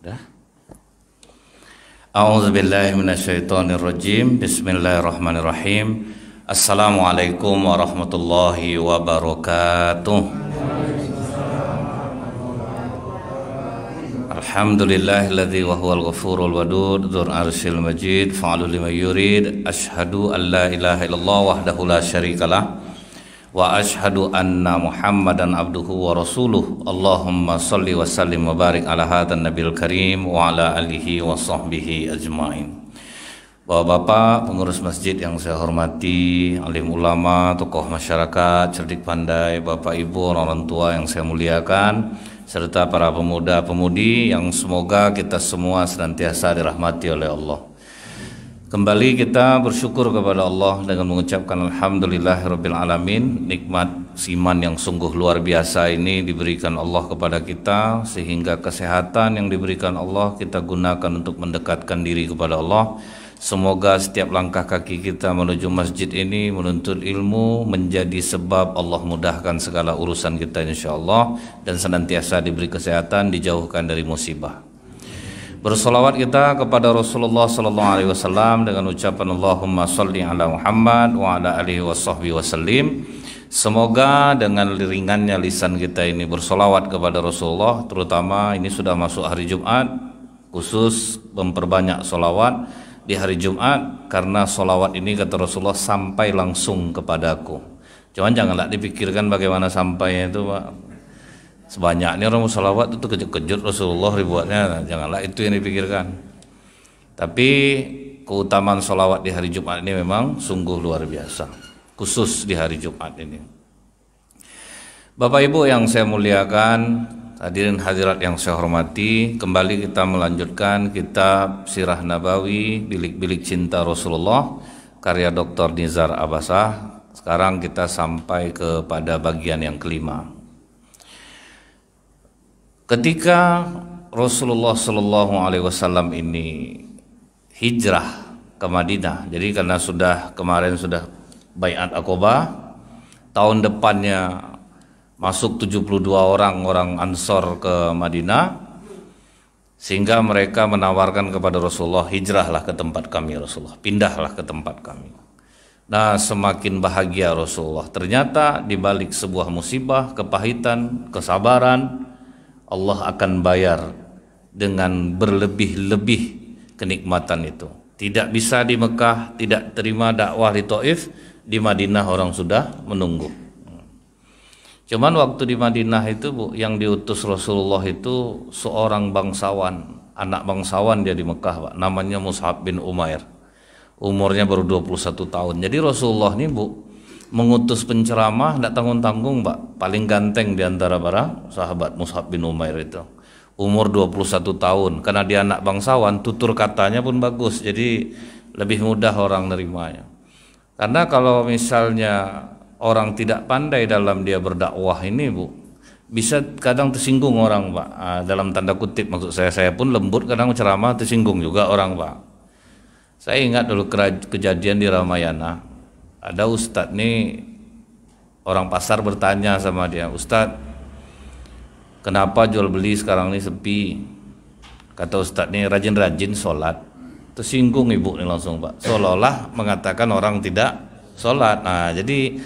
Dah. A'udzubillahi minasyaitonirrajim. Bismillahirrahmanirrahim. Assalamualaikum warahmatullahi wabarakatuh. Alhamdulillahilladzi wa huwal ghafurul wadud dzul arsyil majid fa'alul lima yurid. Asyhadu an la ilaha illallah wahdahu la syarikalah wa asyhadu anna Muhammadan abduhu wa rasuluh. Allahumma salli wa sallim wa barik ala hadan nabil karim wa ala alihi wa sahbihi ajmain. Bapak-bapak pengurus masjid yang saya hormati, alim ulama, tokoh masyarakat, cerdik pandai, bapak ibu, orang tua yang saya muliakan, serta para pemuda-pemudi yang semoga kita semua senantiasa dirahmati oleh Allah. Kembali kita bersyukur kepada Allah dengan mengucapkan alhamdulillahirabbil alamin. Nikmat iman yang sungguh luar biasa ini diberikan Allah kepada kita, sehingga kesehatan yang diberikan Allah kita gunakan untuk mendekatkan diri kepada Allah. Semoga setiap langkah kaki kita menuju masjid ini menuntut ilmu menjadi sebab Allah mudahkan segala urusan kita insyaallah, dan senantiasa diberi kesehatan, dijauhkan dari musibah. Bersolawat kita kepada Rasulullah sallallahu alaihi wasallam dengan ucapan Allahumma sholli ala Muhammad wa ala alihi washabbihi wasallim. Semoga dengan ringannya lisan kita ini bersolawat kepada Rasulullah, terutama ini sudah masuk hari Jumat, khusus memperbanyak solawat di hari Jumat, karena solawat ini kata Rasulullah sampai langsung kepadaku. Cuman janganlah dipikirkan bagaimana sampainya itu, Pak. Sebanyaknya orang salawat itu kejut-kejut Rasulullah ribuannya, janganlah itu yang dipikirkan. Tapi keutamaan salawat di hari Jumat ini memang sungguh luar biasa, khusus di hari Jumat ini. Bapak Ibu yang saya muliakan, hadirin hadirat yang saya hormati, kembali kita melanjutkan kitab Sirah Nabawi, Bilik-bilik Cinta Rasulullah, karya Dr. Nizar Abbasah. Sekarang kita sampai kepada bagian yang kelima. Ketika Rasulullah Shallallahu Alaihi Wasallam ini hijrah ke Madinah, jadi karena kemarin sudah Baiat Aqobah, tahun depannya masuk 72 orang Ansor ke Madinah, sehingga mereka menawarkan kepada Rasulullah, hijrahlah ke tempat kami Rasulullah, pindahlah ke tempat kami. Nah, semakin bahagia Rasulullah. Ternyata di balik sebuah musibah, kepahitan, kesabaran, Allah akan bayar dengan berlebih-lebih kenikmatan itu. Tidak bisa di Mekah, tidak terima dakwah di Taif, di Madinah orang sudah menunggu. Cuman waktu di Madinah itu, Bu, yang diutus Rasulullah itu seorang bangsawan, anak bangsawan dia di Mekah, Pak. Namanya Mus'ab bin Umair. Umurnya baru 21 tahun. Jadi Rasulullah ini, Bu, mengutus penceramah tidak tanggung-tanggung, Pak. Paling ganteng di antara para sahabat Mus'ab bin Umair itu. Umur 21 tahun. Karena dia anak bangsawan, tutur katanya pun bagus. Jadi lebih mudah orang nerimanya. Karena kalau misalnya orang tidak pandai dalam dia berdakwah ini, Bu, bisa kadang tersinggung orang, Pak. Dalam tanda kutip maksud saya pun lembut, kadang ceramah tersinggung juga orang, Pak. Saya ingat dulu kejadian di Ramayana. Ada ustadz nih, orang pasar bertanya sama dia, "Ustadz, kenapa jual beli sekarang ini sepi?" Kata ustadz nih, "Rajin-rajin sholat." Tersinggung ibu nih langsung, Pak, seolah-olah mengatakan orang tidak sholat. Nah, jadi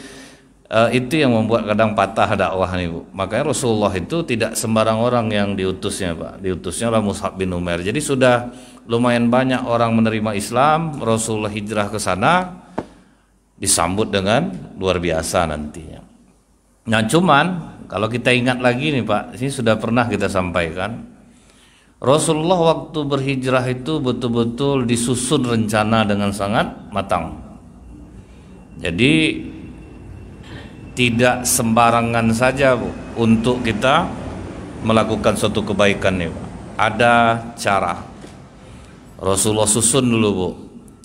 itu yang membuat kadang patah dakwah nih, Bu. Makanya Rasulullah itu tidak sembarang orang yang diutusnya, Pak. Diutusnya oleh Mus'ab bin Umair. Jadi sudah lumayan banyak orang menerima Islam. Rasulullah hijrah ke sana, disambut dengan luar biasa nantinya. Nah, cuman kalau kita ingat lagi nih, Pak, ini sudah pernah kita sampaikan, Rasulullah waktu berhijrah itu betul-betul disusun rencana dengan sangat matang. Jadi tidak sembarangan saja, Bu, untuk kita melakukan suatu kebaikan nih, Pak. Ada cara. Rasulullah susun dulu, Bu.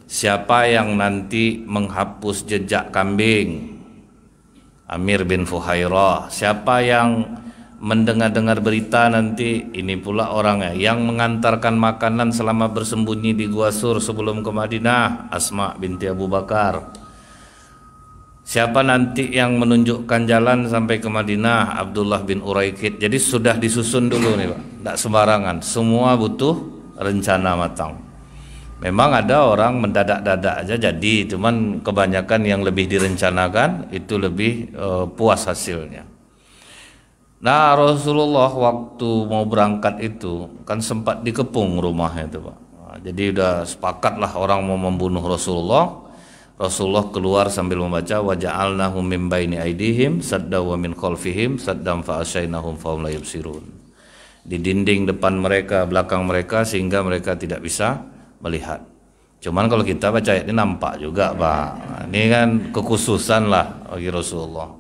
Siapa yang nanti menghapus jejak kambing? Amir bin Fuhairah. Siapa yang mendengar-dengar berita nanti? Ini pula orangnya. Yang mengantarkan makanan selama bersembunyi di Gua Sur sebelum ke Madinah? Asma binti Abu Bakar. Siapa nanti yang menunjukkan jalan sampai ke Madinah? Abdullah bin Uraikid. Jadi sudah disusun dulu nih Pak, tidak sembarangan. Semua butuh rencana matang. Memang ada orang mendadak-dadak aja jadi, cuman kebanyakan yang lebih direncanakan itu lebih puas hasilnya. Nah, Rasulullah waktu mau berangkat itu kan sempat dikepung rumahnya itu Pak. Nah, jadi udah sepakatlah orang mau membunuh Rasulullah. Rasulullah keluar sambil membaca wa ja'alnahum min baini aidihim sadda wa min khalfihim saddam fa asyainahum fa hum la yubsirun. Di dinding depan mereka, belakang mereka sehingga mereka tidak bisa melihat. Cuman kalau kita baca ayat ini nampak juga Pak. Ini kan kekhususan lah bagi Rasulullah.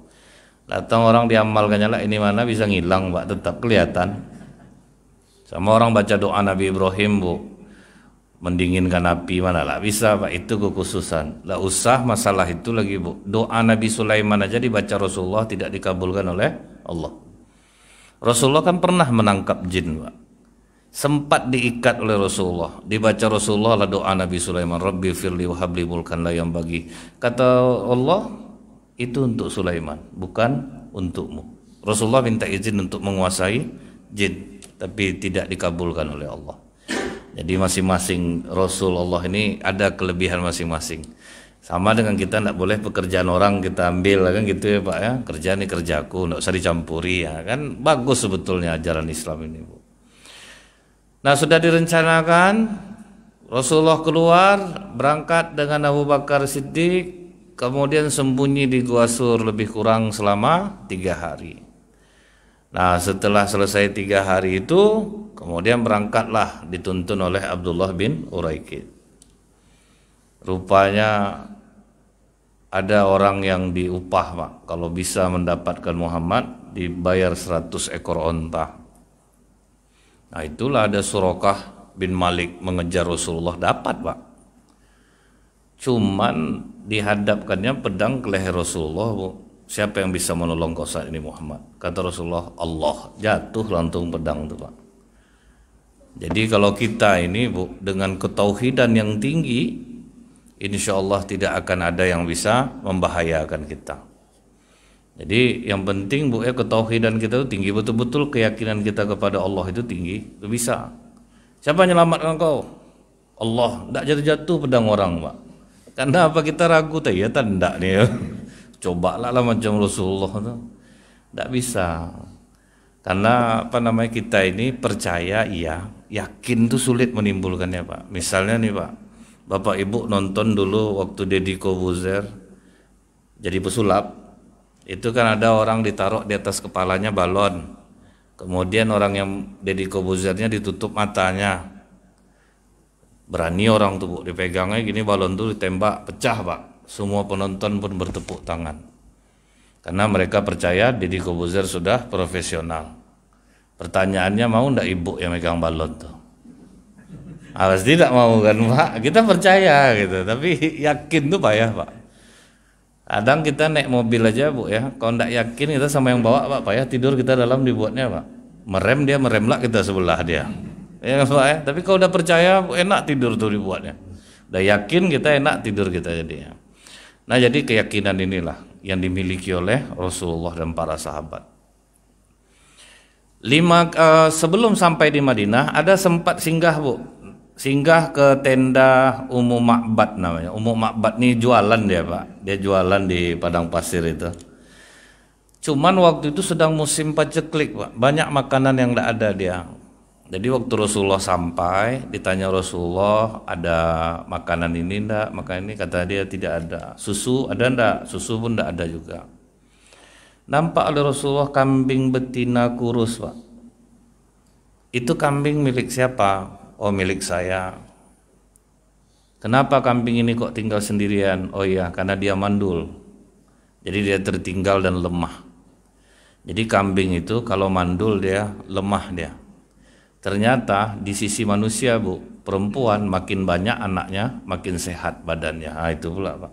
Datang orang diamalkannya lah ini mana bisa ngilang Pak, tetap kelihatan. Sama orang baca doa Nabi Ibrahim Bu, mendinginkan api mana lah bisa Pak, itu kekhususan. Lah usah masalah itu lagi Bu. Doa Nabi Sulaiman aja dibaca Rasulullah tidak dikabulkan oleh Allah. Rasulullah kan pernah menangkap jin Pak. Sempat diikat oleh Rasulullah. Dibaca Rasulullah lah doa Nabi Sulaiman, Rabbi firli wa habli mulkan la yang bagi. Kata Allah, itu untuk Sulaiman, bukan untukmu. Rasulullah minta izin untuk menguasai jin, tapi tidak dikabulkan oleh Allah. Jadi masing-masing Rasulullah ini ada kelebihan masing-masing. Sama dengan kita tidak boleh pekerjaan orang kita ambil kan gitu ya Pak ya. Kerjaan ini kerjaku, tidak usah dicampuri ya kan. Bagus sebetulnya ajaran Islam ini Bu. Nah sudah direncanakan, Rasulullah keluar berangkat dengan Abu Bakar Siddiq, kemudian sembunyi di Gua Sur lebih kurang selama 3 hari. Nah setelah selesai 3 hari itu, kemudian berangkatlah dituntun oleh Abdullah bin Uraikid. Rupanya ada orang yang diupah Pak, kalau bisa mendapatkan Muhammad dibayar 100 ekor onta. Nah itulah ada Suraqah bin Malik mengejar Rasulullah, dapat Pak. Cuman dihadapkannya pedang ke leher Rasulullah Bu. Siapa yang bisa menolong kau saat ini Muhammad? Kata Rasulullah, Allah. Jatuh langsung pedang itu Pak. Jadi kalau kita ini Bu, dengan ketauhidan yang tinggi, insya Allah tidak akan ada yang bisa membahayakan kita. Jadi yang penting Bu ya, ketauhidan kita itu tinggi, betul-betul keyakinan kita kepada Allah itu tinggi, itu bisa. Siapa yang menyelamatkan kau? Allah. Tidak jatuh-jatuh pedang orang Pak. Karena apa kita ragu tak ya tanda nih ya. Cobalah lah macam Rasulullah itu. Tidak bisa. Karena apa namanya, kita ini percaya iya, yakin itu sulit menimbulkannya Pak. Misalnya nih Pak, Bapak Ibu nonton dulu waktu Deddy Corbuzier jadi pesulap. Itu kan ada orang ditaruh di atas kepalanya balon. Kemudian orang yang Deddy Corbuzier-nya ditutup matanya. Berani orang tuh Bu, dipegangnya gini balon tuh ditembak, pecah Pak. Semua penonton pun bertepuk tangan. Karena mereka percaya Deddy Corbuzier sudah profesional. Pertanyaannya, mau ndak ibu yang megang balon tuh? Pasti tidak mau kan Pak. Kita percaya gitu, tapi yakin tuh payah Pak. Kadang kita naik mobil aja Bu ya, kalau ndak yakin kita sama yang bawa Pak payah, tidur kita dalam dibuatnya Pak. Merem dia merem lah kita sebelah dia. Ya Pak ya, tapi kalau udah percaya enak tidur tuh dibuatnya. Udah yakin kita enak tidur kita jadinya. Nah jadi keyakinan inilah yang dimiliki oleh Rasulullah dan para sahabat. Sebelum sampai di Madinah ada sempat singgah Bu, singgah ke tenda Ummu Ma'bad namanya. Ummu Ma'bad nih jualan dia Pak, dia jualan di padang pasir itu. Cuman waktu itu sedang musim paceklik Pak, banyak makanan yang tidak ada dia. Jadi waktu Rasulullah sampai, ditanya Rasulullah, ada makanan ini enggak? Makanan ini, kata dia tidak ada. Susu ada enggak? Susu pun enggak ada juga. Nampak oleh Rasulullah kambing betina kurus Pak. Itu kambing milik siapa? Oh milik saya. Kenapa kambing ini kok tinggal sendirian? Oh iya, karena dia mandul. Jadi dia tertinggal dan lemah. Jadi kambing itu kalau mandul dia lemah dia. Ternyata di sisi manusia Bu, perempuan makin banyak anaknya makin sehat badannya. Nah, itu pula Pak.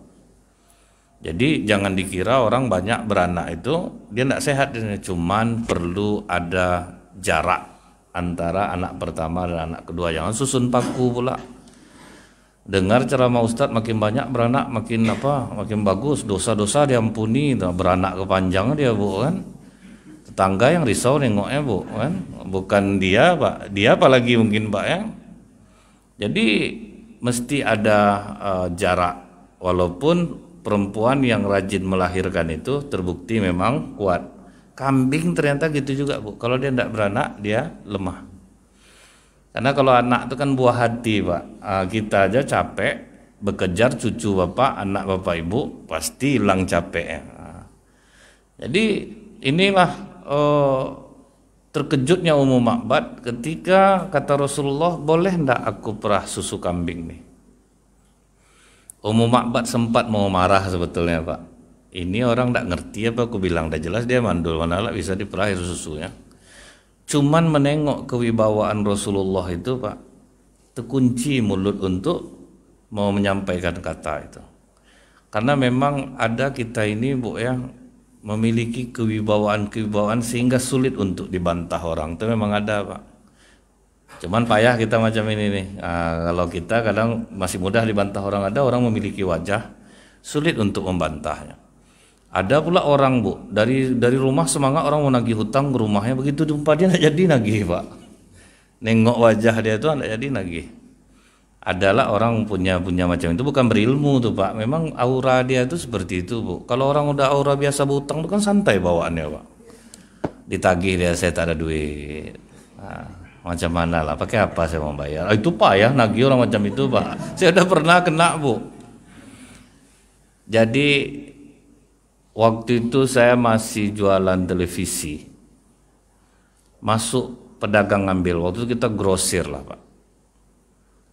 Jadi jangan dikira orang banyak beranak itu dia tidak sehat, cuman perlu ada jarak antara anak pertama dan anak kedua. Jangan susun paku pula. dengar ceramah Ustadz makin banyak beranak, makin makin bagus, dosa-dosa diampuni, beranak kepanjang dia Bu kan. Tetangga yang risau nengoknya Bu kan, bukan dia Pak, dia apalagi mungkin Pak ya. Jadi mesti ada jarak, walaupun perempuan yang rajin melahirkan itu terbukti memang kuat. Kambing ternyata gitu juga Bu, kalau dia tidak beranak dia lemah. Karena kalau anak itu kan buah hati Pak, kita aja capek bekejar cucu bapak, anak bapak ibu pasti hilang capeknya. Jadi inilah terkejutnya Ummu Ma'bad ketika kata Rasulullah, boleh ndak aku perah susu kambing nih. Ummu Ma'bad sempat mau marah sebetulnya Pak. Ini orang ndak ngerti apa aku bilang, dah jelas dia mandul, mana lah bisa diperah susunya. Cuman menengok kewibawaan Rasulullah itu Pak, terkunci mulut untuk mau menyampaikan kata itu. Karena memang ada kita ini Bu ya, memiliki kewibawaan sehingga sulit untuk dibantah orang. Itu memang ada Pak. Cuman payah kita macam ini nih. Kalau kita kadang masih mudah dibantah orang, ada orang memiliki wajah sulit untuk membantahnya. Ada pula orang Bu, dari rumah semangat orang mau nagih hutang ke rumahnya, begitu jumpa dia nggak jadi nagih Pak. Nengok wajah dia tuh nggak jadi nagih. Adalah orang punya macam itu, bukan berilmu tuh Pak. Memang aura dia tuh seperti itu Bu. Kalau orang udah aura biasa berhutang tuh kan santai bawaannya Pak. Ditagih dia, saya tak ada duit. Macam mana lah, pakai apa saya mau bayar? Itu Pak ya, nagih orang macam itu Pak. Saya udah pernah kena Bu. Jadi waktu itu saya masih jualan televisi. Masuk pedagang ngambil, waktu itu kita grosir lah Pak.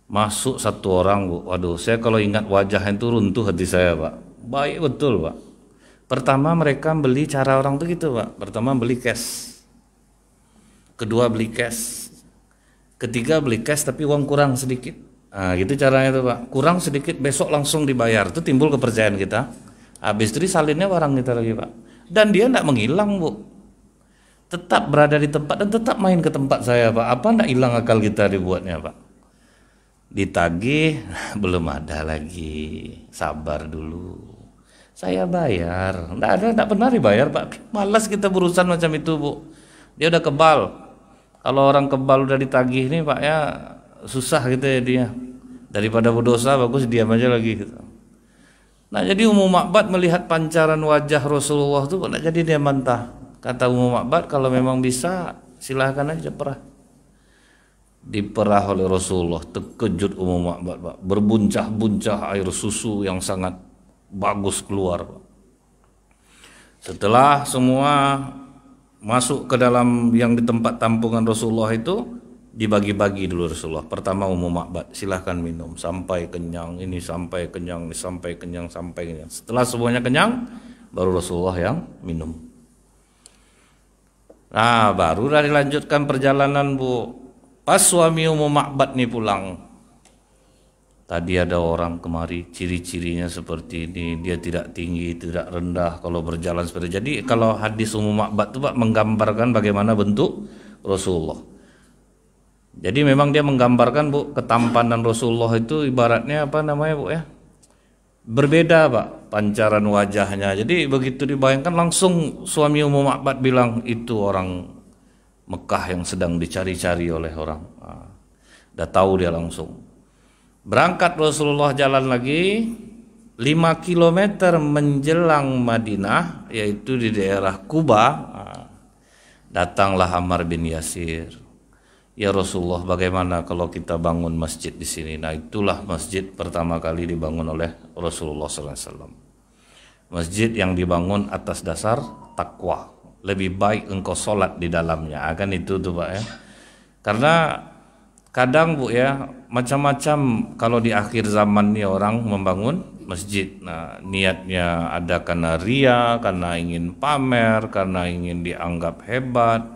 Masuk satu orang Bu, waduh saya kalau ingat wajahnya itu runtuh hati saya Pak. Baik betul Pak. Pertama mereka beli cara orang tuh gitu Pak. Pertama beli cash, kedua beli cash, ketiga beli cash tapi uang kurang sedikit. Gitu caranya tuh Pak. Kurang sedikit besok langsung dibayar. Itu timbul kepercayaan kita. Habis itu salinnya barang kita lagi Pak. Dan dia tidak menghilang Bu. Tetap berada di tempat dan tetap main ke tempat saya Pak. Apa tidak hilang akal kita dibuatnya Pak? Ditagih belum ada lagi, sabar dulu, saya bayar. Tidak pernah dibayar Pak. Malas kita berurusan macam itu Bu. Dia udah kebal. Kalau orang kebal udah ditagih nih Pak ya, susah gitu ya dia. Daripada berdosa bagus diam aja lagi gitu. Nah jadi Ummu Ma'bad melihat pancaran wajah Rasulullah itu tidak jadi dia bantah. Kata Ummu Ma'bad, kalau memang bisa silahkan aja perah. Diperah oleh Rasulullah, terkejut Ummu Ma'bad Pak. Berbuncah-buncah air susu yang sangat bagus keluar Pak. Setelah semua masuk ke dalam yang di tempat tampungan Rasulullah itu, dibagi-bagi dulu Rasulullah. Pertama Ummu Ma'bad, silahkan minum sampai kenyang, ini sampai kenyang, ini sampai kenyang, sampai kenyang. Setelah semuanya kenyang, baru Rasulullah yang minum. Nah barulah dilanjutkan perjalanan Bu. Pas suami Ummu Ma'bad nih pulang, tadi ada orang kemari, ciri-cirinya seperti ini, dia tidak tinggi, tidak rendah, kalau berjalan seperti. Jadi kalau hadis Ummu Ma'bad itu Pak menggambarkan bagaimana bentuk Rasulullah. Jadi memang dia menggambarkan Bu, ketampanan Rasulullah itu ibaratnya apa namanya Bu ya, berbeda Pak pancaran wajahnya. Jadi begitu dibayangkan langsung suami Ummu Ma'bad bilang, itu orang Mekah yang sedang dicari-cari oleh orang. Udah tahu dia langsung. Berangkat Rasulullah jalan lagi 5 km menjelang Madinah, yaitu di daerah Kuba. Datanglah Ammar bin Yasir. Ya Rasulullah, bagaimana kalau kita bangun masjid di sini? Nah itulah masjid pertama kali dibangun oleh Rasulullah SAW. Masjid yang dibangun atas dasar takwa. Lebih baik engkau sholat di dalamnya, akan itu tuh Pak ya. Karena kadang Bu ya, macam-macam kalau di akhir zaman nih orang membangun masjid. Nah niatnya ada karena ria, karena ingin pamer, karena ingin dianggap hebat.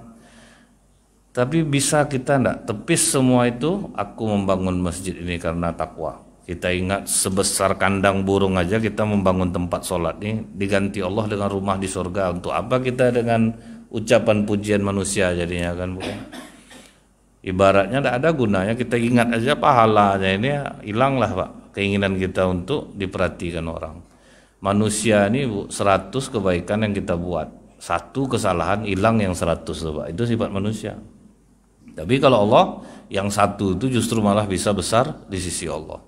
Tapi bisa kita enggak tepis semua itu, aku membangun masjid ini karena takwa. Kita ingat sebesar kandang burung aja kita membangun tempat sholat nih, diganti Allah dengan rumah di surga. Untuk apa kita dengan ucapan pujian manusia jadinya kan bukan? Ibaratnya tidak ada gunanya, kita ingat aja pahalanya ini hilang lah Pak. keinginan kita untuk diperhatikan orang. Manusia ini Bu, 100 kebaikan yang kita buat, satu kesalahan hilang yang 100 Pak. Itu sifat manusia. Tapi kalau Allah yang satu itu justru malah bisa besar di sisi Allah.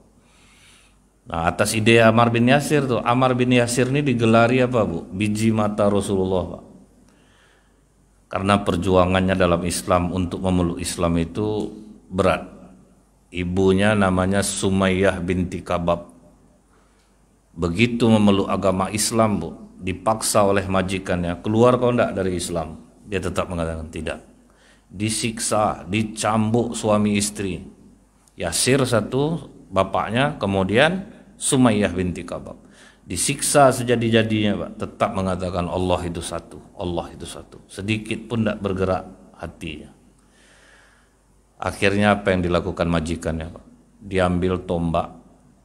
Nah, atas ide Ammar bin Yasir tuh, Ammar bin Yasir ini digelari apa Bu? Biji mata Rasulullah Pak. Karena perjuangannya dalam Islam untuk memeluk Islam itu berat. Ibunya namanya Sumayyah binti Kabab. Begitu memeluk agama Islam Bu, dipaksa oleh majikannya, keluar kau enggak dari Islam. Dia tetap mengatakan tidak. Disiksa, dicambuk suami istri. Yasir satu, bapaknya, kemudian Sumayyah binti Kabab. Disiksa sejadi-jadinya Pak, tetap mengatakan Allah itu satu, Allah itu satu. Sedikit pun tidak bergerak hatinya. Akhirnya apa yang dilakukan majikannya Pak? Diambil tombak,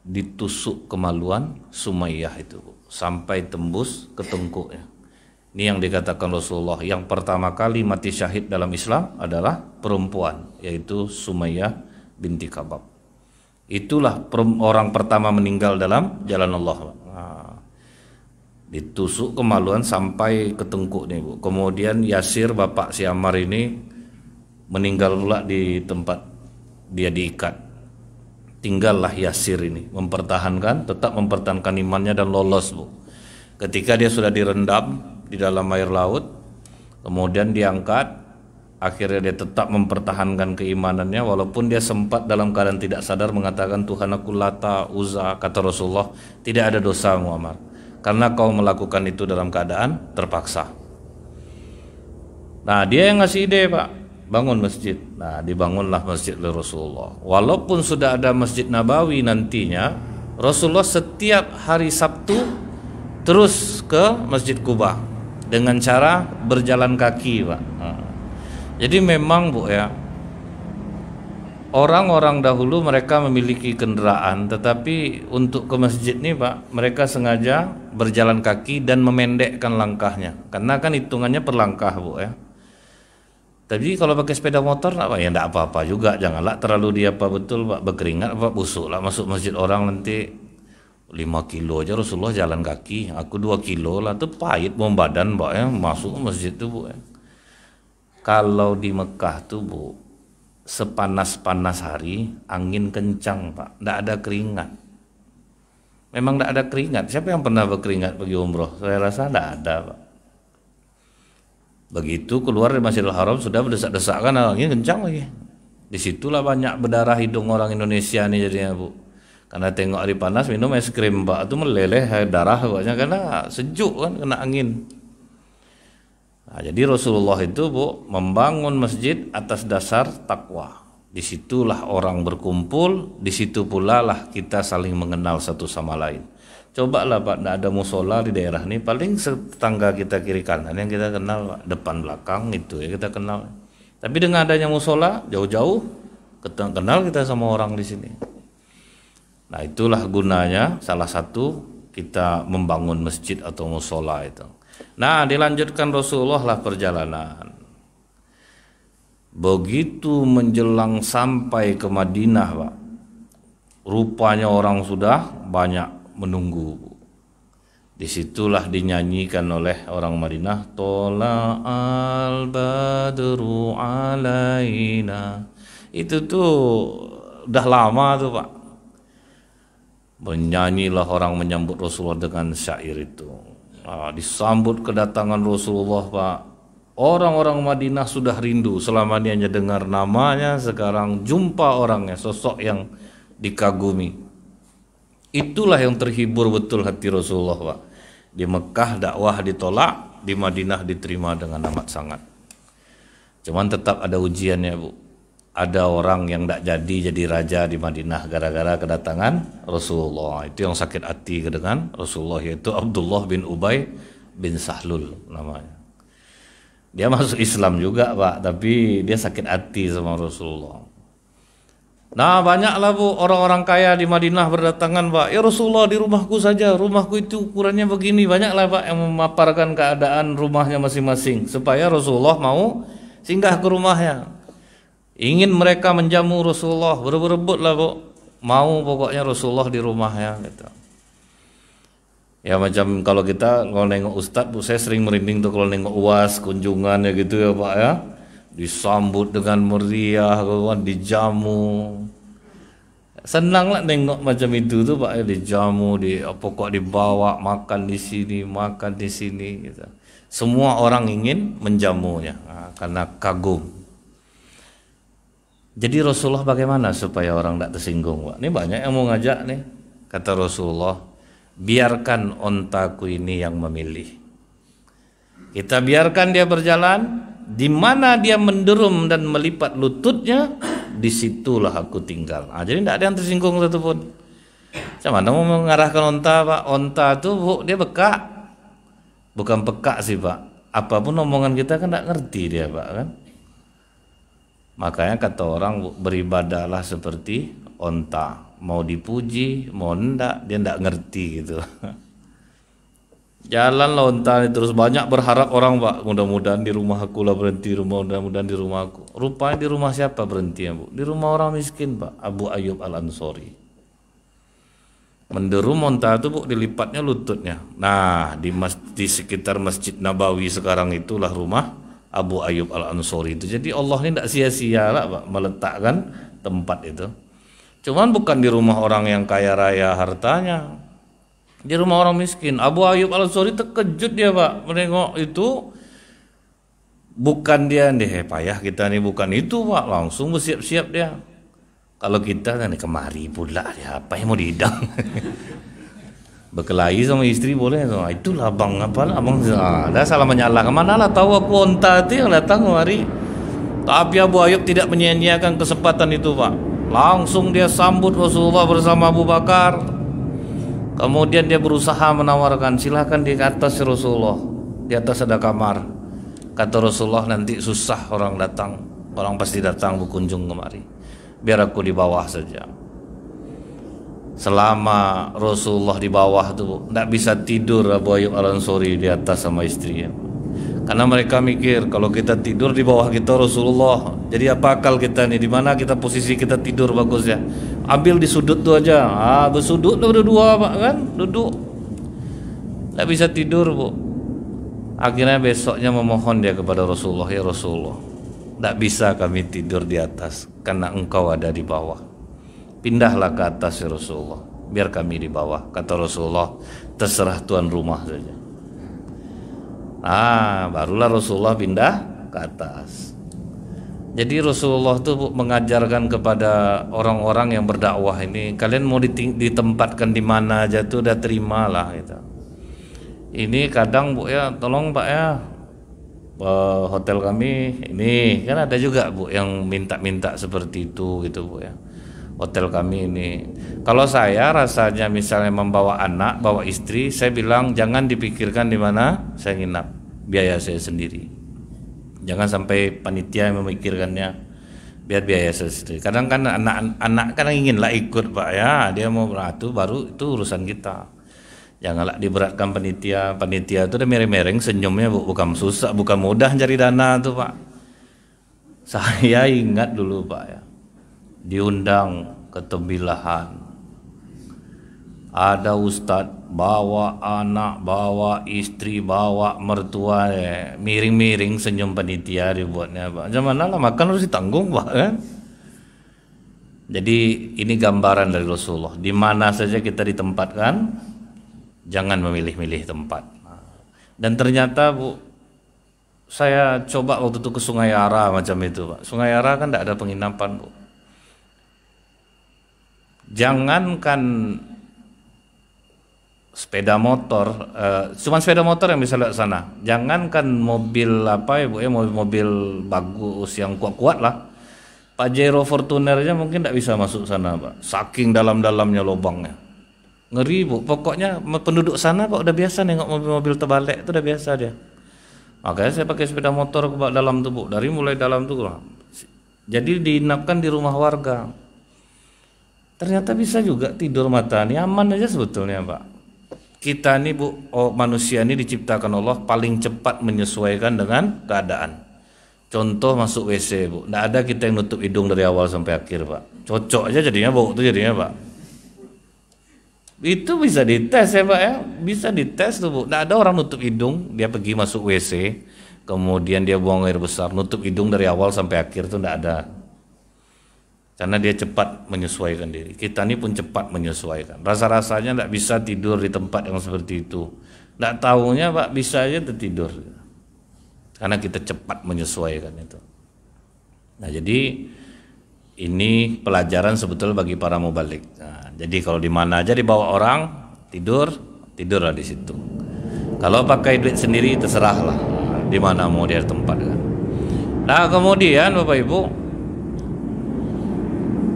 ditusuk kemaluan Sumayyah itu sampai tembus ke tengkuknya. Ini yang dikatakan Rasulullah, yang pertama kali mati syahid dalam Islam adalah perempuan, yaitu Sumayyah binti Kabab. Itulah orang pertama meninggal dalam jalan Allah. Nah, ditusuk kemaluan sampai ke tengkuk nih Bu. Kemudian Yasir bapak si Ammar ini meninggal pula di tempat dia diikat. Tinggallah Yasir ini tetap mempertahankan imannya dan lolos Bu. Ketika dia sudah direndam di dalam air laut, kemudian diangkat, akhirnya dia tetap mempertahankan keimanannya walaupun dia sempat dalam keadaan tidak sadar mengatakan Tuhan aku Lata, Uzza. Kata Rasulullah, tidak ada dosa Muhammad, karena kau melakukan itu dalam keadaan terpaksa. Nah, dia yang ngasih ide Pak, bangun masjid. Nah, dibangunlah masjid oleh Rasulullah. Walaupun sudah ada Masjid Nabawi nantinya, Rasulullah setiap hari Sabtu terus ke Masjid Kuba dengan cara berjalan kaki Pak. Nah, jadi memang Bu ya, orang-orang dahulu mereka memiliki kendaraan, tetapi untuk ke masjid nih Pak, mereka sengaja berjalan kaki dan memendekkan langkahnya, karena kan hitungannya per langkah Bu ya. Tapi kalau pakai sepeda motor apa ya enggak apa-apa juga, janganlah terlalu dia apa betul Pak, berkeringat apa busuk lah masuk masjid orang nanti 5 kilo aja Rasulullah jalan kaki, aku 2 kilo lah, tuh pahit bom badan Pak ya masuk masjid tuh Bu ya. Kalau di Mekah tuh Bu, sepanas-panas hari angin kencang Pak, enggak ada keringat. Memang enggak ada keringat. Siapa yang pernah berkeringat pergi umroh? Saya rasa enggak ada Pak. Begitu keluar dari Masjidil Haram sudah berdesak-desakan, angin kencang lagi. Disitulah banyak berdarah hidung orang Indonesia nih jadinya Bu. Karena tengok hari panas minum es krim Pak, itu meleleh darah Paknya karena sejuk kan, kena angin. Nah, jadi Rasulullah itu Bu membangun masjid atas dasar takwa. Disitulah orang berkumpul, disitu pula lah kita saling mengenal satu sama lain. Coba lah Pak, tidak ada musola di daerah ini, paling tetangga kita kiri kanan yang kita kenal Pak, depan belakang itu ya kita kenal. Tapi dengan adanya musola jauh-jauh kenal kita sama orang di sini. Nah, itulah gunanya salah satu kita membangun masjid atau musola itu. Nah, dilanjutkan Rasulullah lah perjalanan. Begitu menjelang sampai ke Madinah Pak, rupanya orang sudah banyak menunggu. Disitulah dinyanyikan oleh orang Madinah, Tola al-badru alaina. Itu tuh udah lama tuh Pak. Menyanyilah orang menyambut Rasulullah dengan syair itu. Nah, disambut kedatangan Rasulullah Pak, orang-orang Madinah sudah rindu. Selama ini hanya dengar namanya, sekarang jumpa orangnya, sosok yang dikagumi. Itulah yang terhibur betul hati Rasulullah Pak. Di Mekah dakwah ditolak, di Madinah diterima dengan amat sangat. Cuman tetap ada ujiannya Bu. Ada orang yang tidak jadi raja di Madinah gara-gara kedatangan Rasulullah. Itu yang sakit hati dengan Rasulullah, yaitu Abdullah bin Ubay bin Sahlul namanya. Dia masuk Islam juga Pak, tapi dia sakit hati sama Rasulullah. Nah, banyaklah Bu orang-orang kaya di Madinah berdatangan Pak, ya Rasulullah di rumahku saja, rumahku itu ukurannya begini. Banyaklah Pak yang memaparkan keadaan rumahnya masing-masing supaya Rasulullah mau singgah ke rumahnya. Ingin mereka menjamu Rasulullah, berebut-rebutlah Bu. mau pokoknya Rasulullah di rumahnya gitu. Ya macam kalau kita kalau nengok Ustadz, Bu, saya sering merinding tuh kalau nengok UAS kunjungan ya gitu ya Pak ya, disambut dengan meriah, kawan dijamu. Senang lah nengok macam itu tuh Pak ya, dijamu, pokok dibawa makan di sini, makan di sini gitu. Semua orang ingin menjamunya karena kagum. Jadi Rasulullah bagaimana supaya orang tidak tersinggung Pak? Ini banyak yang mau ngajak nih. Kata Rasulullah, biarkan ontaku ini yang memilih. Kita biarkan dia berjalan, di mana dia menderum dan melipat lututnya, disitulah aku tinggal. Jadi tidak ada yang tersinggung satupun. Macam mana mau mengarahkan onta Pak? Onta itu Bu, dia bekak, bukan pekak sih Pak. Apapun omongan kita kan tidak ngerti dia Pak kan. Makanya kata orang beribadahlah seperti onta. Mau dipuji, mau enggak, dia enggak ngerti gitu. Jalan lontar terus banyak berharap orang Pak, mudah-mudahan di rumah aku lah berhenti, mudah-mudahan di rumah aku. Rupanya di rumah siapa berhenti ya Bu? Di rumah orang miskin Pak, Abu Ayyub Al-Ansori. Menderum onta itu Bu, dilipatnya lututnya. Nah di sekitar Masjid Nabawi sekarang itulah rumah Abu Ayyub Al-Ansori itu. Jadi Allah ini tidak sia-sia lah Pak meletakkan tempat itu. Cuman bukan di rumah orang yang kaya raya hartanya, di rumah orang miskin. Abu Ayyub Al-Ansori terkejut dia Pak menengok itu. Bukan dia nih payah kita nih, bukan itu Pak, langsung bersiap-siap dia. Kalau kita kan kemari pula dia, apa yang mau dihidang. Berkelahi sama istri boleh, itulah abang abang ada salah menyalah, kemana lah tahu aku onta itu yang datang kemari. Tapi Abu Ayyub tidak menyia-nyiakan kesempatan itu Pak, langsung dia sambut Rasulullah bersama Abu Bakar. Kemudian dia berusaha menawarkan, silahkan di atas Rasulullah, di atas ada kamar. Kata Rasulullah, nanti susah orang datang, orang pasti datang berkunjung kemari, biar aku di bawah saja. Selama Rasulullah di bawah tuh tidak bisa tidur Abu Ayyub Al-Ansori di atas sama istrinya. Karena mereka mikir kalau kita tidur di bawah kita Rasulullah, jadi apa akal kita nih, di mana kita posisi kita tidur bagus ya? Ambil di sudut tuh aja, bersudut berdua Pak kan, duduk. Tidak bisa tidur Bu. Akhirnya besoknya memohon dia kepada Rasulullah, ya Rasulullah, tidak bisa kami tidur di atas karena engkau ada di bawah. Pindahlah ke atas ya Rasulullah, biar kami di bawah. Kata Rasulullah, terserah tuan rumah saja. Barulah Rasulullah pindah ke atas. Jadi Rasulullah itu mengajarkan kepada orang-orang yang berdakwah ini, kalian mau ditempatkan di mana aja tuh udah terimalah gitu. Ini kadang Bu ya, tolong Pak ya, hotel kami ini kan ada juga Bu yang minta-minta seperti itu gitu Bu ya. Hotel kami ini, kalau saya rasanya misalnya membawa anak, bawa istri, saya bilang jangan dipikirkan di mana saya nginap, biaya saya sendiri. Jangan sampai panitia yang memikirkannya, biar biaya saya sendiri. Kadang kan anak-anak kan inginlah ikut Pak ya, dia mau beratu, baru itu urusan kita. Janganlah diberatkan panitia. Panitia itu udah mereng-mereng senyumnya Bu, bukan susah, bukan mudah cari dana tuh Pak. Saya ingat dulu Pak ya, diundang ke Tembilahan, ada ustadz bawa anak, bawa istri, bawa mertua, miring-miring senyum panitia dibuatnya Pak. Macam mana lah, makan harus ditanggung Pak kan. Jadi ini gambaran dari Rasulullah, di mana saja kita ditempatkan, jangan memilih-milih tempat. Dan ternyata Bu, saya coba waktu itu ke Sungai Ara macam itu Pak. Sungai Ara kan tidak ada penginapan Bu. Jangankan sepeda motor, cuma sepeda motor yang bisa lewat sana. Jangankan mobil apa ya Bu ya, mobil bagus yang kuat-kuat lah. Pajero Fortuner aja mungkin tidak bisa masuk sana Pak. Saking dalam-dalamnya lubangnya. Ngeri Bu. Pokoknya penduduk sana Pak udah biasa nengok mobil-mobil terbalik itu udah biasa dia. Makanya saya pakai sepeda motor ke dalam tuh Bu. Dari mulai dalam tuh. Jadi diinapkan di rumah warga. Ternyata bisa juga tidur mata, nyaman aja sebetulnya Pak. Kita ini Bu, manusia ini diciptakan Allah paling cepat menyesuaikan dengan keadaan. Contoh masuk WC Bu, tidak ada kita yang nutup hidung dari awal sampai akhir Pak. cocok aja jadinya bau itu jadinya Pak. Itu bisa dites ya Pak ya, bisa dites tuh Bu. Nggak ada orang nutup hidung, dia pergi masuk WC, kemudian dia buang air besar, nutup hidung dari awal sampai akhir tuh nggak ada. Karena dia cepat menyesuaikan diri. Kita ini pun cepat menyesuaikan. Rasa-rasanya nggak bisa tidur di tempat yang seperti itu. Nggak tahunya Pak bisa aja tertidur. Karena kita cepat menyesuaikan itu. Nah jadi ini pelajaran sebetulnya bagi para mubalik. Nah, jadi kalau di mana aja dibawa orang tidurlah di situ. Kalau pakai duit sendiri terserahlah di mana mau dia tempatkan. Nah kemudian Bapak Ibu,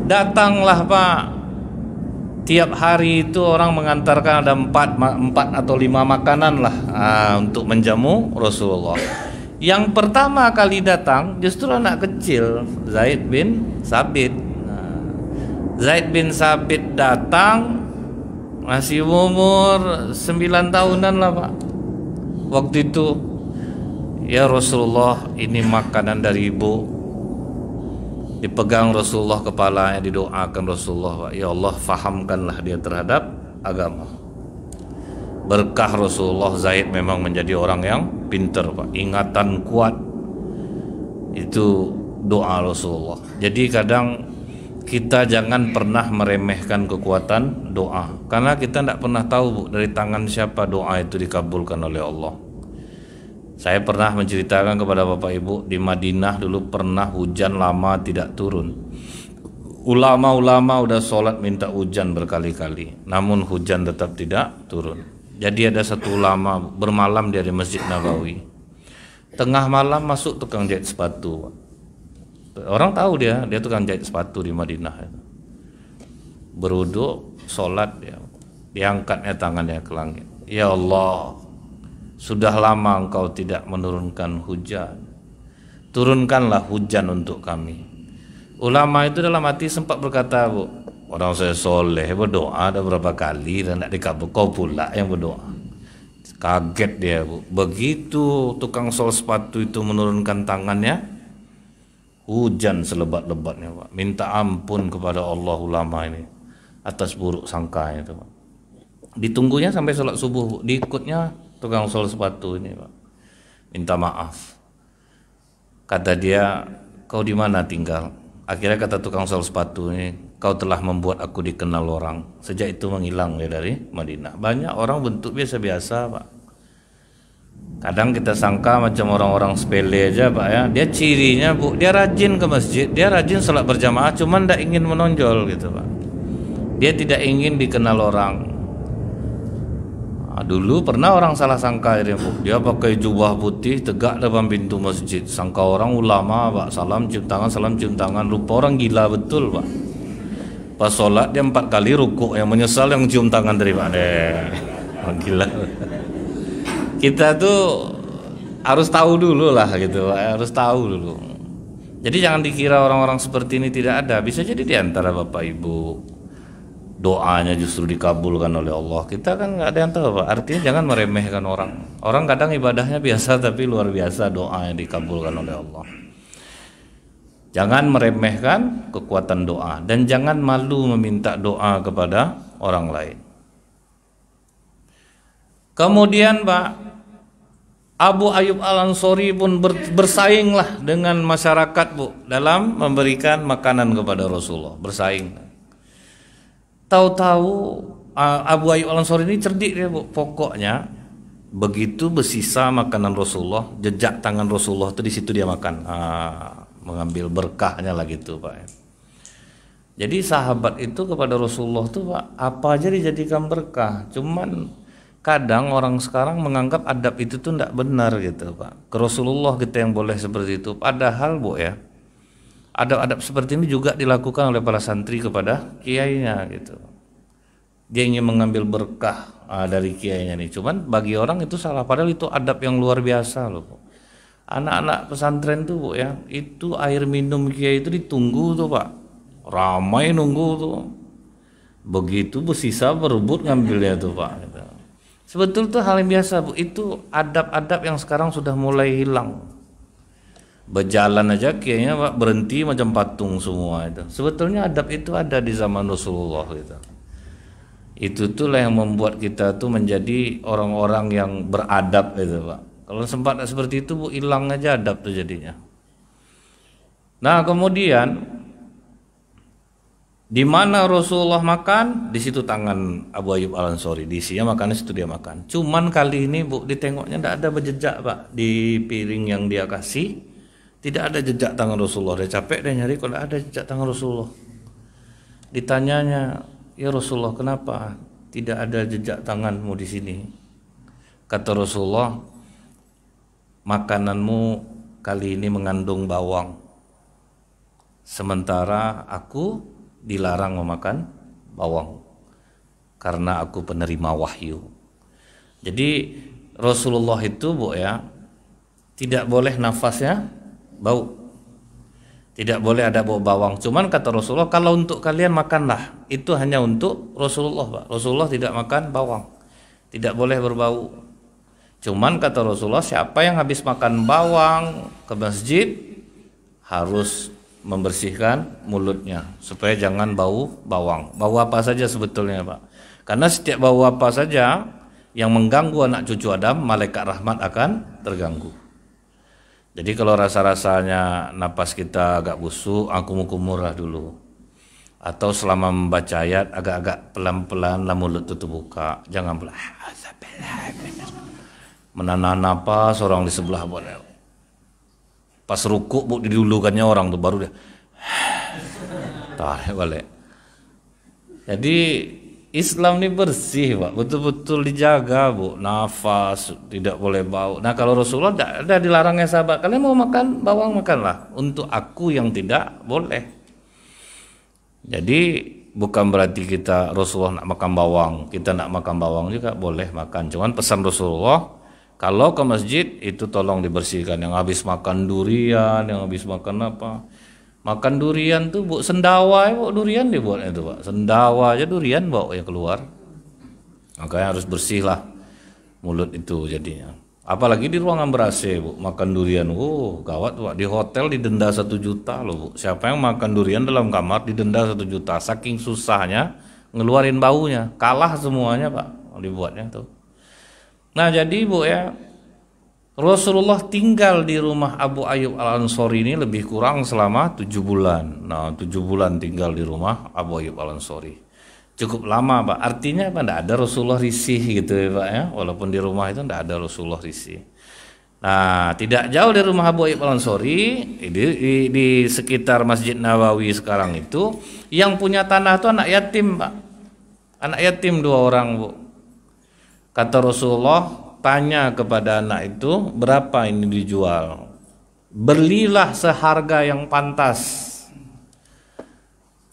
datanglah Pak. Tiap hari itu orang mengantarkan ada 4 atau 5 makanan lah untuk menjamu Rasulullah. Yang pertama kali datang justru anak kecil, Zaid bin Sabit. Zaid bin Sabit datang masih umur 9 tahunan lah Pak. Waktu itu, ya Rasulullah, ini makanan dari ibu. Dipegang Rasulullah kepalanya, didoakan Rasulullah, Pak. Ya Allah, fahamkanlah dia terhadap agama. Berkah Rasulullah, Zaid memang menjadi orang yang pintar Pak, ingatan kuat. Itu doa Rasulullah. Jadi kadang kita jangan pernah meremehkan kekuatan doa, karena kita tidak pernah tahu Bu, dari tangan siapa doa itu dikabulkan oleh Allah. Saya pernah menceritakan kepada Bapak Ibu, di Madinah dulu pernah hujan lama tidak turun. Ulama-ulama udah sholat minta hujan berkali-kali, namun hujan tetap tidak turun. Jadi ada satu ulama bermalam dari Masjid Nabawi. Tengah malam masuk tukang jahit sepatu. Orang tahu dia tukang jahit sepatu di Madinah. Berwudu, sholat dia. Diangkatnya tangannya ke langit. Ya Allah, sudah lama Engkau tidak menurunkan hujan. Turunkanlah hujan untuk kami. Ulama itu dalam hati sempat berkata, Bu, orang saya soleh berdoa ada berapa kali dan tidak dikabul, kau pula yang berdoa. Kaget dia Bu. Begitu tukang sol sepatu itu menurunkan tangannya, hujan selebat-lebatnya Pak. Minta ampun kepada Allah ulama ini atas buruk sangkanya itu Pak. Ditunggunya sampai sholat subuh Bu. Diikutnya tukang sol sepatu ini Pak. Minta maaf. Kata dia, kau di mana tinggal? Akhirnya kata tukang sol sepatu ini, kau telah membuat aku dikenal orang. Sejak itu menghilang ya dari Madinah. Banyak orang bentuk biasa-biasa Pak. Kadang kita sangka macam orang-orang sepele aja Pak ya. Dia cirinya Bu, dia rajin ke masjid, dia rajin sholat berjamaah, cuman tidak ingin menonjol gitu Pak. Dia tidak ingin dikenal orang. Dulu pernah orang salah sangka dia pakai jubah putih tegak depan pintu masjid, sangka orang ulama Pak, salam cium tangan, lupa orang gila betul Pak. Pas sholat dia 4 kali rukuk, yang menyesal yang cium tangan dari Pak. Orang gila. Kita tuh harus tahu dulu lah gitu Pak, harus tahu dulu. Jadi jangan dikira orang-orang seperti ini tidak ada, bisa jadi di antara Bapak Ibu doanya justru dikabulkan oleh Allah. Kita kan nggak ada yang tahu Pak. Artinya jangan meremehkan orang. Orang kadang ibadahnya biasa tapi luar biasa doa yang dikabulkan oleh Allah. Jangan meremehkan kekuatan doa dan jangan malu meminta doa kepada orang lain. Kemudian Pak, Abu Ayyub Al-Ansori pun bersainglah dengan masyarakat Bu dalam memberikan makanan kepada Rasulullah, bersaing. Tahu-tahu Abu Ayyub Al-Ansori ini cerdik dia Bu. Pokoknya begitu bersisa makanan Rasulullah, jejak tangan Rasulullah itu di situ dia makan, mengambil berkahnya lah gitu Pak. Jadi sahabat itu kepada Rasulullah tuh Pak, apa aja dijadikan berkah. Cuman kadang orang sekarang menganggap adab itu tuh tidak benar gitu Pak. Ke Rasulullah kita yang boleh seperti itu. Padahal Bu ya, adab-adab seperti ini juga dilakukan oleh para santri kepada kiainya gitu. Dia ingin mengambil berkah dari kiainya nih. Cuman bagi orang itu salah, padahal itu adab yang luar biasa loh Bu. Anak-anak pesantren tuh Bu ya, itu air minum kiai itu ditunggu tuh Pak. Ramai nunggu tuh. Begitu bersisa berebut ngambilnya tuh Pak gitu. Sebetulnya tuh hal yang biasa Bu. Itu adab-adab yang sekarang sudah mulai hilang. Berjalan aja kayaknya Pak berhenti macam patung semua itu. Sebetulnya adab itu ada di zaman Rasulullah gitu. Itu itulah yang membuat kita tuh menjadi orang-orang yang beradab gitu Pak. Kalau sempat seperti itu Bu, hilang aja adab tuh jadinya. Nah kemudian di mana Rasulullah makan, di situ tangan Abu Ayyub Al-Ansori, diisinya makan, di situ dia makan. Cuman kali ini Bu, ditengoknya tidak ada berjejak Pak di piring yang dia kasih. Tidak ada jejak tangan Rasulullah. Dia capek dia nyari kalau ada jejak tangan Rasulullah. Ditanyanya, ya Rasulullah kenapa tidak ada jejak tanganmu di sini? Kata Rasulullah, makananmu kali ini mengandung bawang. Sementara aku dilarang memakan bawang karena aku penerima wahyu. Jadi Rasulullah itu Bu ya, tidak boleh nafasnya bau, tidak boleh ada bau bawang. Cuman kata Rasulullah, kalau untuk kalian makanlah, itu hanya untuk Rasulullah Pak. Rasulullah tidak makan bawang, tidak boleh berbau. Cuman kata Rasulullah, siapa yang habis makan bawang ke masjid harus membersihkan mulutnya supaya jangan bau bawang. Bau apa saja sebetulnya Pak, karena setiap bau apa saja yang mengganggu anak cucu Adam, malaikat rahmat akan terganggu. Jadi kalau rasa-rasanya napas kita agak busuk, kumur lah dulu. Atau selama membaca ayat agak-agak pelan-pelan lah mulut itu terbuka. Jangan pelan. Menahan napas orang di sebelah boleh. Pas rukuk Bu didulukannya orang tuh baru dia tarik balik. Jadi Islam ini bersih Pak, betul-betul dijaga Bu, nafas tidak boleh bau. Nah kalau Rasulullah tidak ada dilarangnya sahabat, kalian mau makan bawang makanlah, untuk aku yang tidak boleh. Jadi bukan berarti kita Rasulullah nak makan bawang, kita nak makan bawang juga boleh makan. Cuman pesan Rasulullah, kalau ke masjid itu tolong dibersihkan. Yang habis makan durian, yang habis makan apa, makan durian tuh Bu, sendawa ya Bu, durian dibuatnya itu Pak, sendawa aja durian bawa ya keluar. Makanya harus bersih lah mulut itu jadinya. Apalagi di ruangan ber-AC Bu, makan durian, gawat Pak. Di hotel didenda 1 juta loh Bu. Siapa yang makan durian dalam kamar didenda 1 juta. Saking susahnya ngeluarin baunya, kalah semuanya Pak dibuatnya tuh. Nah jadi Bu ya, Rasulullah tinggal di rumah Abu Ayyub Al-Ansori ini lebih kurang selama 7 bulan. Nah 7 bulan tinggal di rumah Abu Ayyub Al-Ansori. Cukup lama Pak. Artinya apa? Tidak ada Rasulullah risih gitu ya Pak ya. Walaupun di rumah itu tidak ada Rasulullah risih. Nah tidak jauh dari rumah Abu Ayyub Al-Ansori, di sekitar Masjid Nabawi sekarang itu, yang punya tanah itu anak yatim Pak. Anak yatim 2 orang Bu. Kata Rasulullah, tanya kepada anak itu, berapa ini dijual? Belilah seharga yang pantas.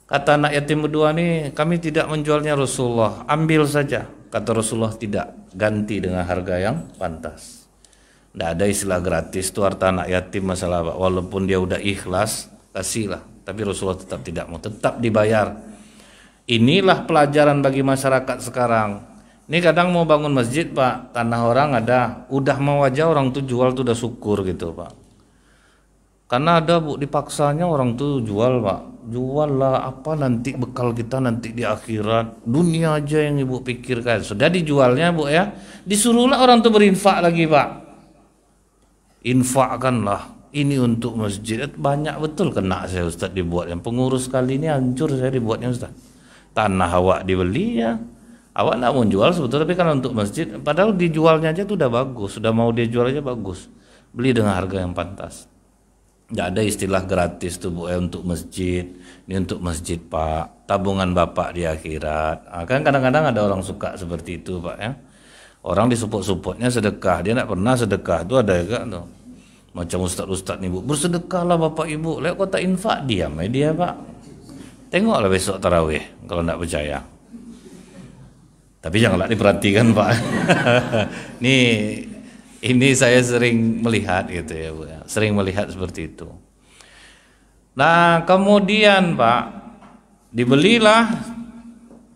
Kata anak yatim berdua nih, kami tidak menjualnya Rasulullah, ambil saja. Kata Rasulullah, tidak, ganti dengan harga yang pantas. Tidak ada istilah gratis, itu harta anak yatim masalah Pak. Walaupun dia udah ikhlas, kasihlah. Tapi Rasulullah tetap tidak mau, tetap dibayar. Inilah pelajaran bagi masyarakat sekarang. Ini kadang mau bangun masjid Pak, tanah orang ada, udah mau aja orang tuh jual tuh udah syukur gitu Pak. Karena ada Bu, dipaksanya orang tuh jual Pak, jual lah apa nanti bekal kita nanti di akhirat, dunia aja yang Ibu pikirkan. Sudah dijualnya Bu ya, disuruhlah orang tuh berinfak lagi Pak. Infakkanlah, ini untuk masjid. Banyak betul kena saya Ustaz dibuat, yang pengurus kali ini hancur saya dibuatnya Ustaz. Tanah awak dibeli ya, awak nak mau jual sebetulnya, tapi kan untuk masjid, padahal dijualnya aja tuh udah bagus, sudah mau dia jual aja bagus, beli dengan harga yang pantas. Nggak ada istilah gratis tuh Bu untuk masjid, ini untuk masjid Pak, tabungan Bapak di akhirat. Nah, kan kadang-kadang ada orang suka seperti itu Pak ya, orang disupport-supportnya sedekah, dia nggak pernah sedekah tuh ada juga tuh. Macam ustaz-ustaz nih Bu, bersedekahlah Bapak Ibu, lewat kota infak, diam aja dia Pak. Tengoklah besok tarawih kalau nggak percaya. Tapi janganlah diperhatikan Pak. Ini saya sering melihat gitu ya Bu ya. Sering melihat seperti itu. Nah kemudian Pak, dibelilah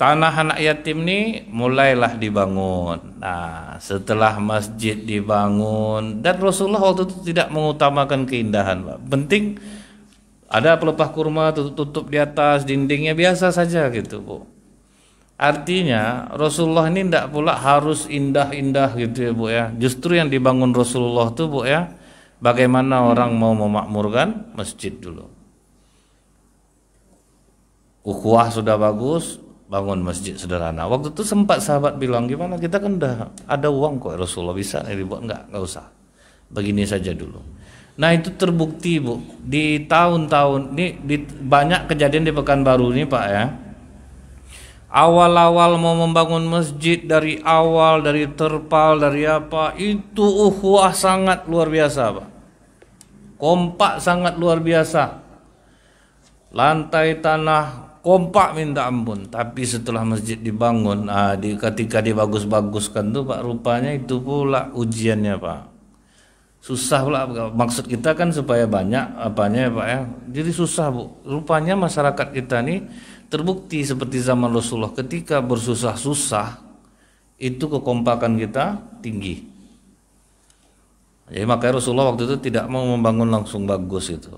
tanah anak yatim nih mulailah dibangun. Nah, setelah masjid dibangun dan Rasulullah waktu itu tidak mengutamakan keindahan, Pak. Penting ada pelepah kurma tutup di atas dindingnya biasa saja gitu, Bu. Artinya Rasulullah ini tidak pula harus indah-indah gitu ya, Bu ya. Justru yang dibangun Rasulullah tuh, Bu ya, bagaimana orang mau memakmurkan masjid dulu. Ukhuwah sudah bagus, bangun masjid sederhana. Waktu itu sempat sahabat bilang, gimana kita kan udah ada uang kok Rasulullah, bisa dibuat? Enggak usah. Begini saja dulu. Nah itu terbukti, Bu, di tahun-tahun ini banyak kejadian di Pekanbaru ini, Pak ya. Awal-awal mau membangun masjid, dari awal, dari terpal, dari apa, itu ukhuwah sangat luar biasa, Pak. Kompak sangat luar biasa. Lantai tanah kompak minta ampun. Tapi setelah masjid dibangun, ketika dibagus-baguskan tuh, Pak, rupanya itu pula ujiannya, Pak. Susah pula. Maksud kita kan supaya banyak apanya ya, Pak ya. Jadi susah, Bu. Rupanya masyarakat kita nih terbukti seperti zaman Rasulullah, ketika bersusah-susah itu kekompakan kita tinggi. Jadi makanya Rasulullah waktu itu tidak mau membangun langsung bagus itu,